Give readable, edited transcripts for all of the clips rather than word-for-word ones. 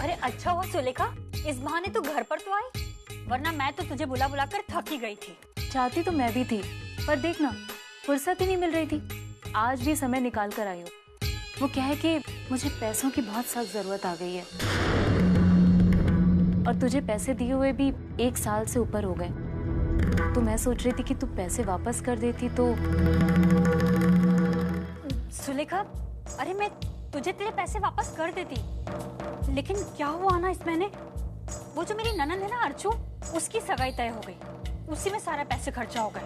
अरे अच्छा हुआ सुलेखा, इस बहाने तू घर पर तो आई, वरना मैं तो तुझे बुला बुला कर थक ही गई थी। चाहती तो मैं भी थी, पर देखना फुर्सत ही नहीं मिल रही थी। आज भी समय निकाल कर आई हूँ। वो क्या है कि मुझे पैसों की बहुत सख्त जरूरत आ गई है, और तुझे पैसे दिए हुए भी 1 साल से ऊपर हो गए। तो मैं सोच रही थी कि तू पैसे वापस कर देती तो। सुलेखा, अरे मैं तुझे तेरे पैसे वापस कर देती, लेकिन क्या हुआ ना इस महीने, वो जो मेरी ननद है ना अर्चू, उसकी सगाई तय हो गई, उसी में सारा पैसे खर्चा हो गए।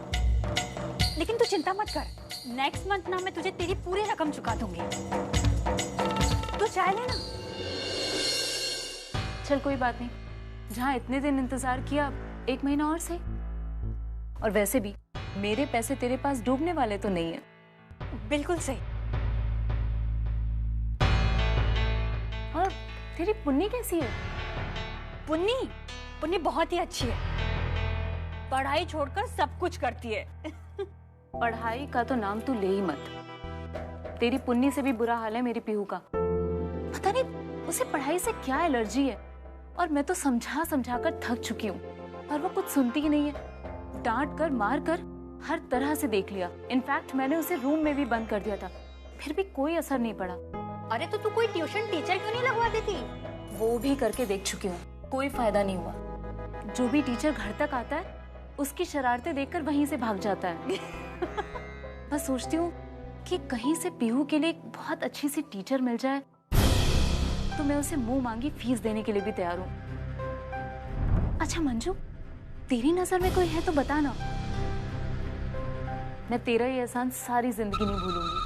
लेकिन तू चिंता मत कर, नेक्स्ट मंथ ना मैं तुझे तेरी पूरी रकम चुका दूंगी। तू चाय लेना। चल कोई बात नहीं, जहाँ इतने दिन इंतजार किया 1 महीना और सही। और वैसे भी मेरे पैसे तेरे पास डूबने वाले तो नहीं है। बिल्कुल सही। और तेरी पुन्नी कैसी है? पुन्नी पुन्नी बहुत ही अच्छी है, पढ़ाई छोड़कर सब कुछ करती है। पढ़ाई का तो नाम तू ले ही मत। तेरी पुन्नी से भी बुरा हाल है मेरी पीहू का। पता नहीं उसे पढ़ाई से क्या एलर्जी है, और मैं तो समझा समझा कर थक चुकी हूँ, पर वो कुछ सुनती ही नहीं है। डांट कर मार कर हर तरह से देख लिया, इनफैक्ट मैंने उसे रूम में भी बंद कर दिया था, फिर भी कोई असर नहीं पड़ा। अरे तो तू कोई ट्यूशन टीचर क्यों नहीं लगवा देती? वो भी करके देख चुकी हूँ, कोई फायदा नहीं हुआ। जो भी टीचर घर तक आता है उसकी शरारतें देखकर वहीं से भाग जाता है। बस सोचती हूँ कि कहीं से पीहू के लिए एक बहुत अच्छी सी टीचर मिल जाए तो मैं उसे मुंह मांगी फीस देने के लिए भी तैयार हूँ। अच्छा मंजू, तेरी नजर में कोई है तो बता ना, मैं तेरा ये एहसान सारी जिंदगी नहीं भूलूंगी।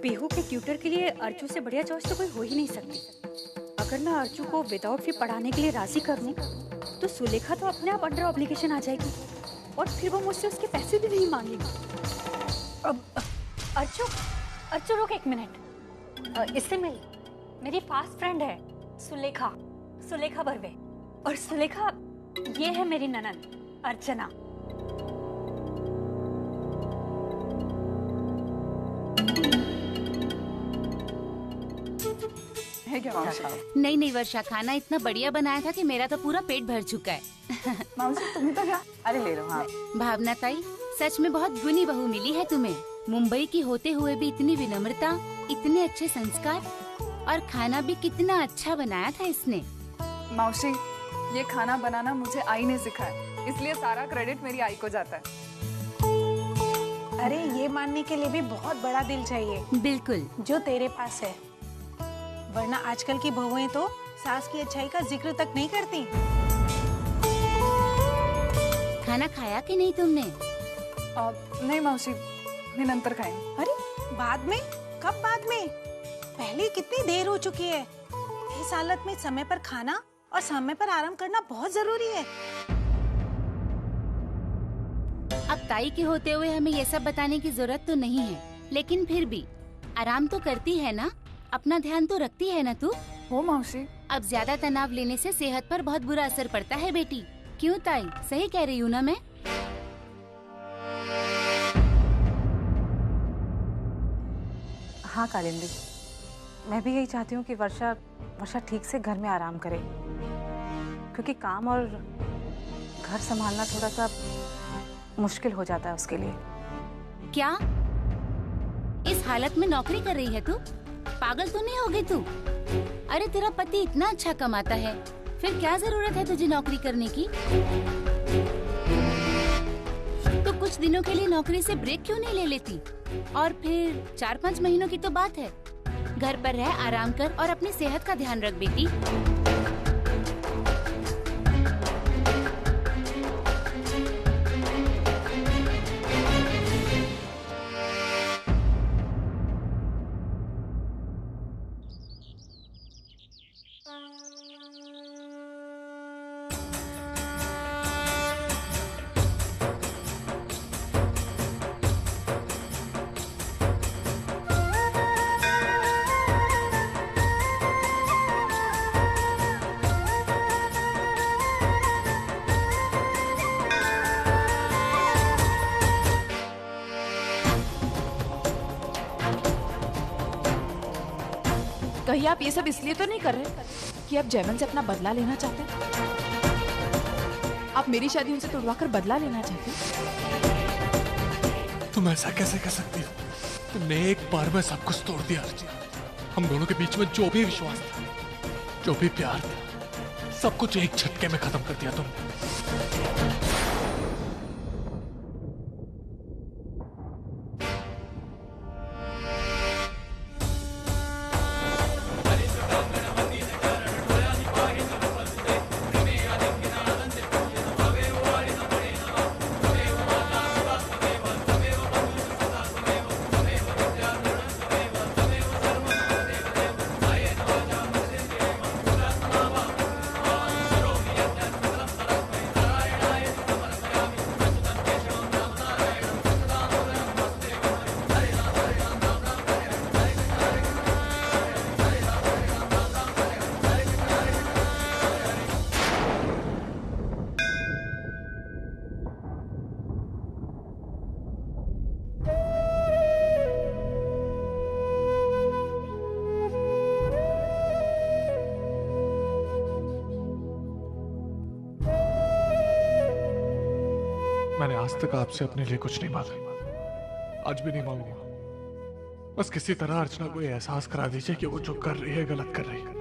पीहू के ट्यूटर के लिए अर्चू से बढ़िया चॉइस तो कोई हो ही नहीं सकती। अगर मैं अर्चू को विदाउट फी पढ़ाने के लिए राजी कर लूं, तो सुलेखा तो अपने आप अंडर ऑब्लिगेशन आ जाएगी, और फिर वो मुझसे उसके पैसे भी नहीं मांगेगी। अब अर्चू अर्चू रुक 1 मिनट, इससे मेरी फास्ट फ्रेंड है सुलेखा, सुलेखा बर्वे। और सुलेखा, ये है मेरी ननद अर्चना। है क्या मौसी? नहीं नहीं वर्षा, खाना इतना बढ़िया बनाया था कि मेरा तो पूरा पेट भर चुका है। मौसी तुम्हें तो क्या? अरे ले लो। हाँ भावना ताई, सच में बहुत गुनी बहू मिली है तुम्हें। मुंबई की होते हुए भी इतनी विनम्रता, इतने अच्छे संस्कार, और खाना भी कितना अच्छा बनाया था इसने। मौसी, ये खाना बनाना मुझे आई ने सिखाया, इसलिए सारा क्रेडिट मेरी आई को जाता है। अरे ये मानने के लिए भी बहुत बड़ा दिल चाहिए बिल्कुल, जो तेरे पास है, वरना आजकल की बहुएं तो सास की अच्छाई का जिक्र तक नहीं करती। खाना खाया कि नहीं तुमने? नहीं मौसी, नंतर खाएंगे। अरे बाद में? कब बाद में? पहले कितनी देर हो चुकी है। इस हालत में समय पर खाना और समय पर आराम करना बहुत जरूरी है। अब ताई के होते हुए हमें ये सब बताने की जरूरत तो नहीं है, लेकिन फिर भी आराम तो करती है ना, अपना ध्यान तो रखती है ना तू? वो मौसी, अब ज्यादा तनाव लेने से सेहत पर बहुत बुरा असर पड़ता है बेटी। क्यों ताई, सही कह रही हूँ ना मैं? हाँ कालिंदी, मैं भी यही चाहती हूँ कि वर्षा ठीक से घर में आराम करे, क्योंकि काम और घर संभालना थोड़ा सा मुश्किल हो जाता है उसके लिए। क्या इस हालत में नौकरी कर रही है तू? पागल तो नहीं हो गई तू? अरे तेरा पति इतना अच्छा कमाता है, फिर क्या जरूरत है तुझे नौकरी करने की? तो कुछ दिनों के लिए नौकरी से ब्रेक क्यों नहीं ले लेती? और फिर 4-5 महीनों की तो बात है। घर पर रह, आराम कर और अपनी सेहत का ध्यान रख बेटी। कहीं आप ये सब इसलिए तो नहीं कर रहे कि आप जयमन से अपना बदला लेना चाहते? आप मेरी शादी उनसे तुड़वाकर बदला लेना चाहते? तुम ऐसा कैसे कह सकती हो? तुमने एक बार में सब कुछ तोड़ दिया अर्चना। हम दोनों के बीच में जो भी विश्वास था, जो भी प्यार था, सब कुछ एक झटके में खत्म कर दिया तुमने। मैंने आज तक आपसे अपने लिए कुछ नहीं मांगा, आज भी नहीं मांगूंगा। बस किसी तरह अर्चना को ये एहसास करा दीजिए कि वो जो कर रही है गलत कर रही है।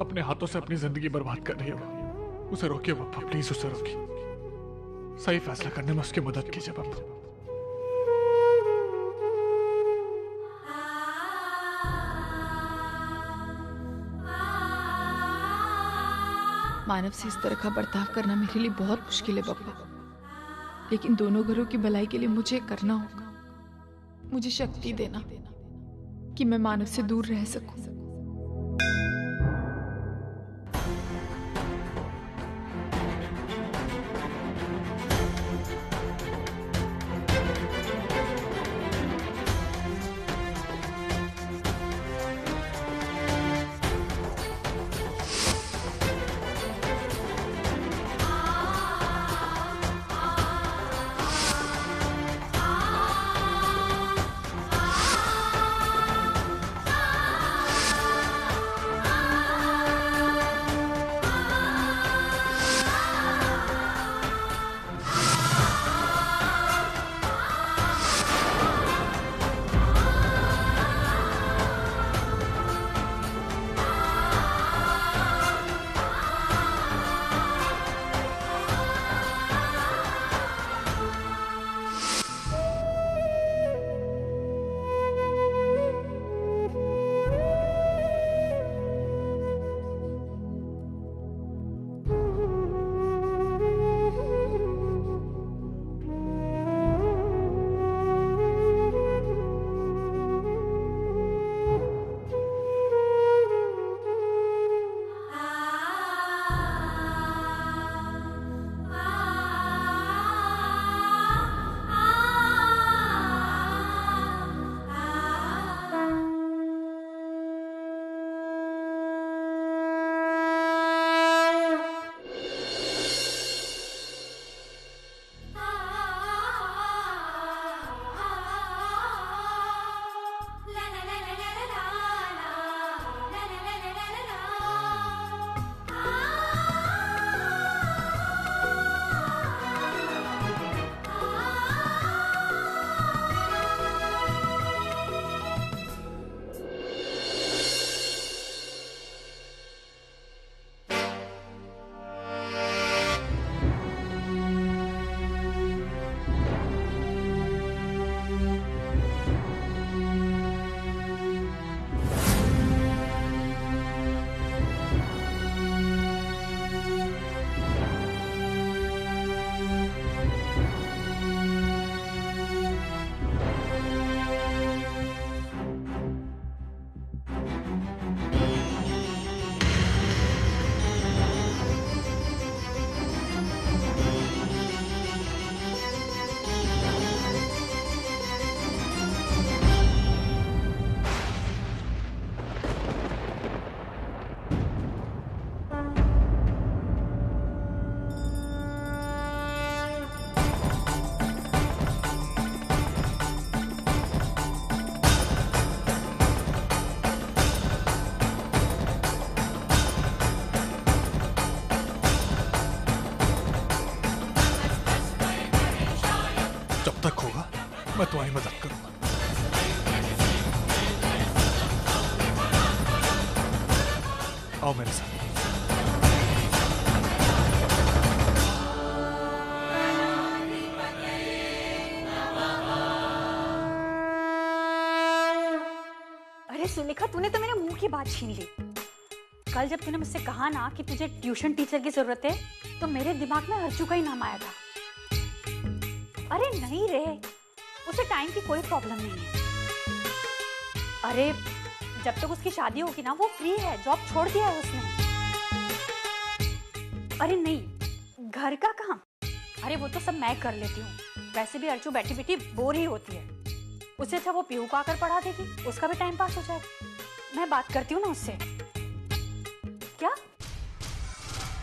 अपने हाथों से अपनी जिंदगी बर्बाद कर रही है वो। उसे रोकिए पप्पा, प्लीज उसे रोकिए। सही फैसला करने में उसकी मदद कीजिए पप्पा। मानव से इस तरह का बर्ताव करना मेरे लिए बहुत मुश्किल है पापा, लेकिन दोनों घरों की भलाई के लिए मुझे करना होगा। मुझे शक्ति देना कि मैं मानव से दूर रह सकूं। मैं तुम्हारी मदद करूंगा। आओ मेरे साथ। अरे सुलेखा, तूने तो मेरे मुंह की बात छीन ली। कल जब तूने मुझसे कहा ना कि तुझे ट्यूशन टीचर की जरूरत है, तो मेरे दिमाग में अर्चू का ही नाम आया था। अरे नहीं रे, उसे टाइम की कोई प्रॉब्लम नहीं है। अरे जब तक उसकी शादी होगी ना, वो फ्री है, जॉब छोड़ दिया है उसने। अरे नहीं, घर का काम, अरे वो तो सब मैं कर लेती हूँ। वैसे भी अर्चू बैठी बैठी बोर ही होती है। उससे अच्छा वो पीहू को आकर पढ़ा देगी, उसका भी टाइम पास हो जाएगा। मैं बात करती हूँ ना उससे। क्या?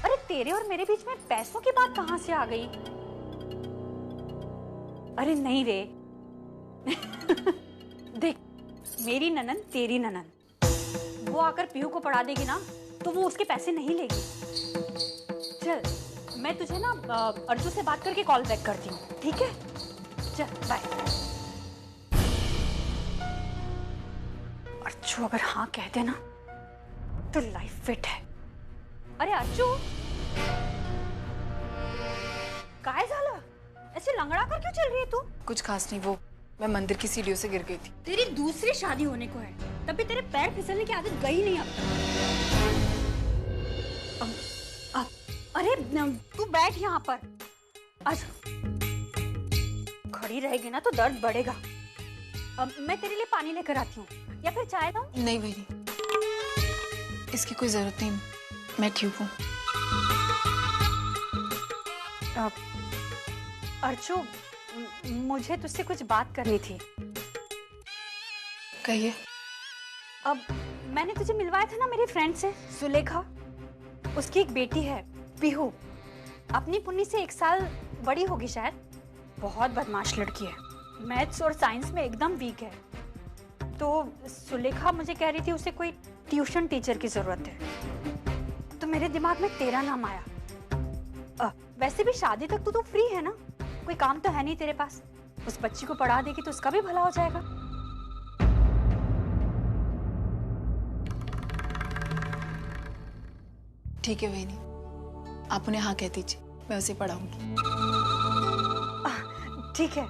अरे तेरे और मेरे बीच में पैसों की बात कहाँ से आ गई? अरे नहीं रे। देख, मेरी ननन तेरी ननन, वो आकर पीहू को पढ़ा देगी ना, तो वो उसके पैसे नहीं लेगी। चल, मैं तुझे ना अर्जू से बात करके कॉल बैक करती हूँ, ठीक है? चल बाय। अर्जू अगर हाँ कहते ना, तो लाइफ फिट है। अरे अर्जू, काय झालं? ऐसे लंगड़ा कर क्यों चल रही है तू? कुछ खास नहीं, वो मैं मंदिर की सीढ़ियों से गिर गई थी। तेरी दूसरी शादी होने को है, तब भी तेरे पैर फिसलने की आदत गई नहीं अब तक। अरे तू बैठ यहाँ पर। खड़ी रहेगी ना तो दर्द बढ़ेगा। अब मैं तेरे लिए पानी लेकर आती हूँ, या फिर चाय दूँ? नहीं बहनी, इसकी कोई जरूरत नहीं, मैं ठीक हूँ। अर्चू, मुझे तुझसे कुछ बात करनी थी। कहिए। अब मैंने तुझे मिलवाया था ना मेरी फ्रेंड से, सुलेखा। उसकी एक बेटी है, पीहू। अपनी पुन्नी से 1 साल बड़ी होगी शायद। बहुत बदमाश लड़की है, मैथ्स और साइंस में एकदम वीक है। तो सुलेखा मुझे कह रही थी उसे कोई ट्यूशन टीचर की जरूरत है, तो मेरे दिमाग में तेरा नाम आया। वैसे भी शादी तक तो तू फ्री है ना, कोई काम तो है नहीं तेरे पास। उस बच्ची को पढ़ा देगी तो उसका भी भला हो जाएगा। ठीक है बहनी, आप उन्हें हाँ कह दीजिए, मैं उसे पढ़ाऊंगी। ठीक है।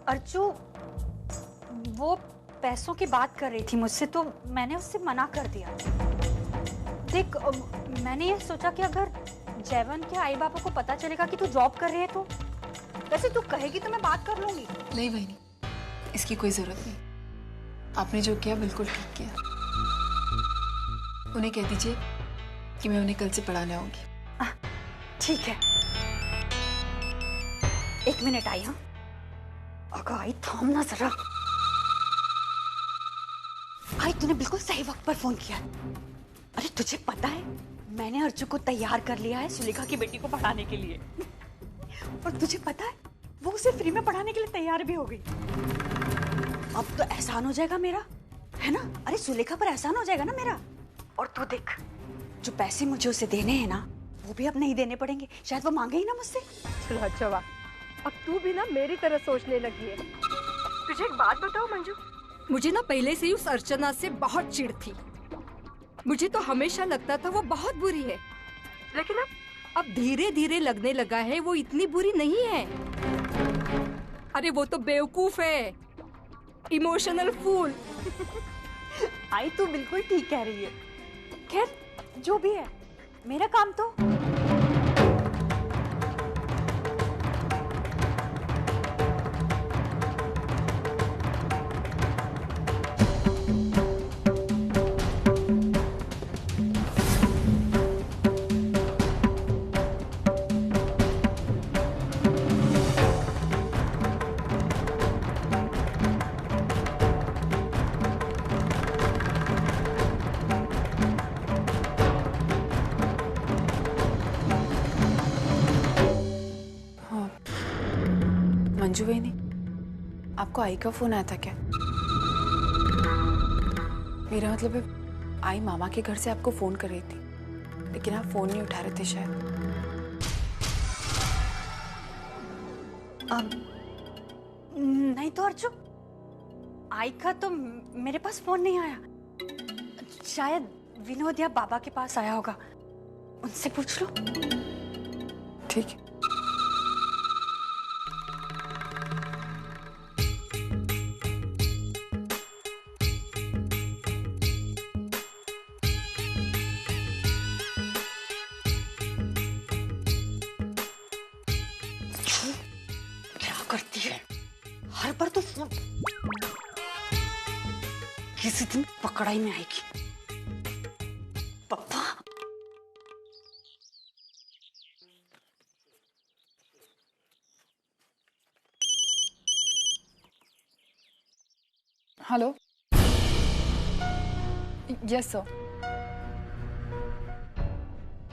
अर्चू, वो पैसों की बात कर रही थी मुझसे, तो मैंने उससे मना कर दिया। देख, मैंने ये सोचा कि अगर जयवंत के आई बापा को पता चलेगा कि तू जॉब कर रही है, तो वैसे तू कहेगी तो मैं बात कर लूंगी। नहीं बहनी, इसकी कोई जरूरत नहीं। आपने जो किया बिल्कुल ठीक किया। उन्हें कह दीजिए कि मैं उन्हें कल से पढ़ाने आऊंगी। ठीक है। 1 मिनट आई। हाँ, अगर आई थाम ना जरा। आई, तूने बिल्कुल सही वक्त पर फोन किया। अरे तुझे पता है, मैंने अर्जू को तैयार कर लिया है सुलेखा की बेटी को पढ़ाने के लिए। और तुझे पता है, वो उसे फ्री में पढ़ाने के लिए तैयार भी हो गई। अब तो एहसान हो जाएगा मेरा, है ना? अरे सुलेखा पर एहसान हो जाएगा ना मेरा। और तू देख, जो पैसे मुझे उसे देने हैं ना, वो भी अब नहीं देने पड़ेंगे। शायद वो मांगे ही ना मुझसे। चलो अच्छा वाह, अब तू भी ना मेरी तरह सोचने लगी है। तुझे एक बात बताओ मंजू, मुझे ना पहले से ही उस अर्चना से बहुत चिढ़ थी। मुझे तो हमेशा लगता था वो बहुत बुरी है, लेकिन अब धीरे धीरे लगने लगा है वो इतनी बुरी नहीं है। अरे वो तो बेवकूफ है, इमोशनल फूल। आई, तू बिल्कुल ठीक कह रही है। खैर, जो भी है, मेरा काम तो मंजू बहनी, आपको आई का फोन आया था क्या? मेरा मतलब है, आई मामा के घर से आपको फोन कर रही थी, लेकिन आप फोन नहीं उठा रहे थे शायद। नहीं तो अर्चू, आई का तो मेरे पास फोन नहीं आया। शायद विनोद या बाबा के पास आया होगा, उनसे पूछ लो। ठीक है। क्या करती है हर बार तो फोन, किसी दिन पकड़ाई में आएगी। पापा hello, yes sir.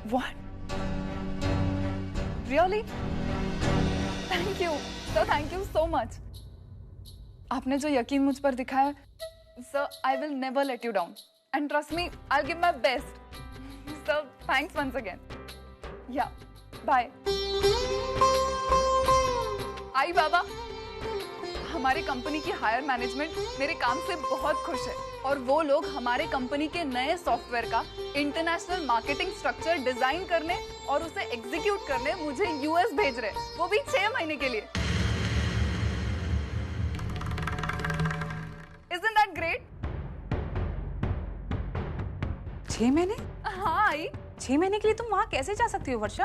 What, really? Thank you sir, thank you so much. आपने जो यकीन मुझ पर दिखाया sir, I will never let you down and trust me, I will give my best sir. Thanks once again. Yeah bye. आई बाबा, हमारी company की हायर मैनेजमेंट मेरे काम से बहुत खुश है और वो लोग हमारे कंपनी के नए सॉफ्टवेयर का इंटरनेशनल मार्केटिंग स्ट्रक्चर डिजाइन करने और उसे एग्जीक्यूट करने मुझे यूएस भेज रहे हैं, वो भी 6 महीने के लिए। Isn't that great? 6 महीने? हाँ आई। 6 महीने के लिए तुम वहाँ कैसे जा सकती हो वर्षा?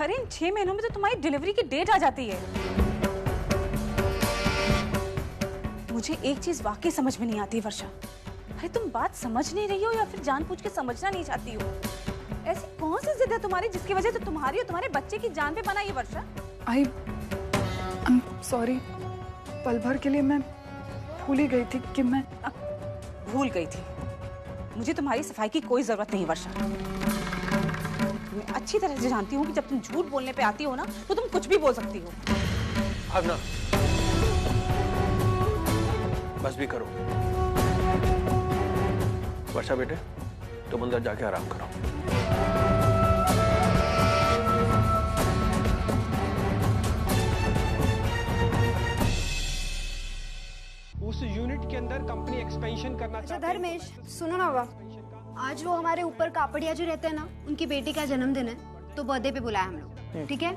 अरे इन 6 महीनों में तो तुम्हारी डिलीवरी की डेट आ जाती है। मुझे एक चीज वाकई समझ में नहीं आती वर्षा, अरे तुम बात समझ नहीं रही हो या फिर जानबूझ के समझना नहीं चाहती हो? ऐसी कौन सी जिद है तुम्हारी जिसकी वजह से तुम्हारी और तुम्हारे बच्चे की जान पे बना ये वर्षा? आई एम सॉरी, पल भर के लिए मैं भूल ही गई थी कि मैं भूल गई थी। मुझे तुम्हारी सफाई की कोई जरूरत नहीं वर्षा। मैं अच्छी तरह से जानती हूँ कि जब तुम झूठ बोलने पे आती हो ना तो तुम कुछ भी बोल सकती हो। भावना, बस भी करो। वर्षा बेटे, तुम अंदर जाके आराम करो। उस यूनिट के अंदर कंपनी एक्सपेंशन करना अच्छा धर्मेश, सुनो ना बाबा, आज वो हमारे ऊपर कापड़िया जो रहते हैं ना, उनकी बेटी का जन्मदिन है, तो बर्थडे पे बुलाया हम लोग, ठीक है?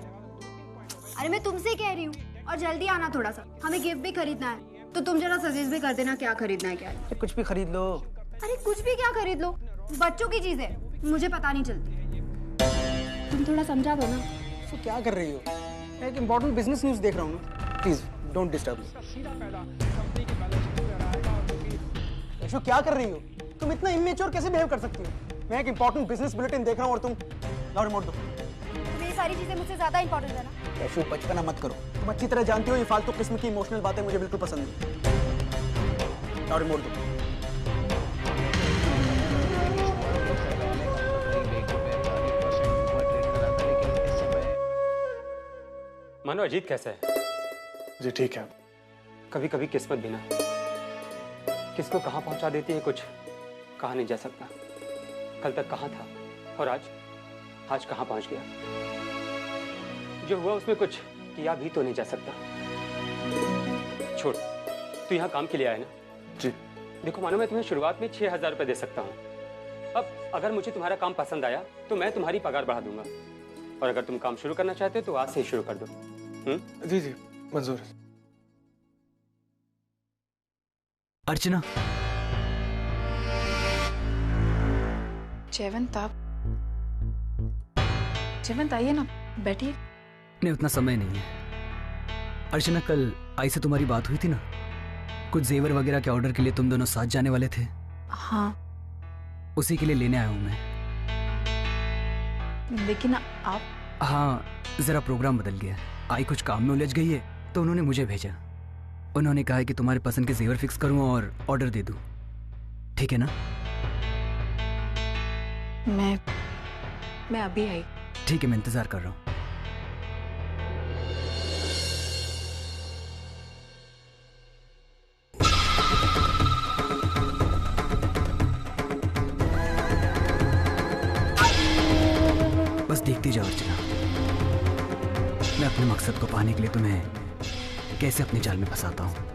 अरे मैं तुमसे कह रही हूँ, और जल्दी आना थोड़ा सा, हमें गिफ्ट भी खरीदना है, तो तुम जरा सजेस्ट भी कर देना क्या खरीदना है क्या है। कुछ भी खरीद लो। अरे कुछ भी क्या खरीद लो, बच्चों की चीज है, मुझे पता नहीं चलती, तुम थोड़ा समझा दो ना। तो क्या कर रही हो? मैं एक इम्पोर्टेंट बिजनेस न्यूज देख रहा हूँ ना, प्लीज डोंट डिस्टर्ब मी। ऐशो क्या कर रही हो? तुम इतना इमेच्योर कैसे बिहेव कर सकती हो? मैं एक इम्पोर्टेंट बिजनेस बुलेटिन देख रहा हूँ और तुम लाओ रिमोट दो। तुम्हें ये सारी चीजें मुझसे ज्यादा इंपॉर्टेंट है ना। ऐशो बचपना मत करो, तुम अच्छी तरह जानती हो ये फालतू किस्म की इमोशनल बातें मुझे बिल्कुल पसंद नहीं। लाओ रिमोट दो। मानो अजीत कैसा है? जी ठीक है। कभी कभी किस्मत भी ना किसको कहाँ पहुंचा देती है, कुछ कहा नहीं जा सकता। कल तक कहाँ था और आज कहाँ पहुंच गया। जो हुआ उसमें कुछ किया भी तो नहीं जा सकता। छोड़, तू यहाँ काम के लिए आया ना? जी। देखो मानो, मैं तुम्हें शुरुआत में 6,000 रुपये दे सकता हूँ। अब अगर मुझे तुम्हारा काम पसंद आया तो मैं तुम्हारी पगार बढ़ा दूंगा, और अगर तुम काम शुरू करना चाहते हो तो आज से ही शुरू कर दो। जी जी मंजूर। अर्चना, जयवंत आप, जयवंत आइए ना, बैठिए। नहीं उतना समय नहीं है। अर्चना, कल आई से तुम्हारी बात हुई थी ना, कुछ जेवर वगैरह के ऑर्डर के लिए तुम दोनों साथ जाने वाले थे। हाँ, उसी के लिए लेने आया हूं मैं। लेकिन आप? हाँ, जरा प्रोग्राम बदल गया। आई कुछ काम में उलझ गई है तो उन्होंने मुझे भेजा। उन्होंने कहा है कि तुम्हारे पसंद के जेवर फिक्स करूं और ऑर्डर दे दूं। ठीक है ना? मैं अभी आई। ठीक है, मैं इंतजार कर रहा हूं। बस देखती जाओ अर्चना, मैं अपने मकसद को पाने के लिए तुम्हें कैसे अपने जाल में फंसाता हूँ।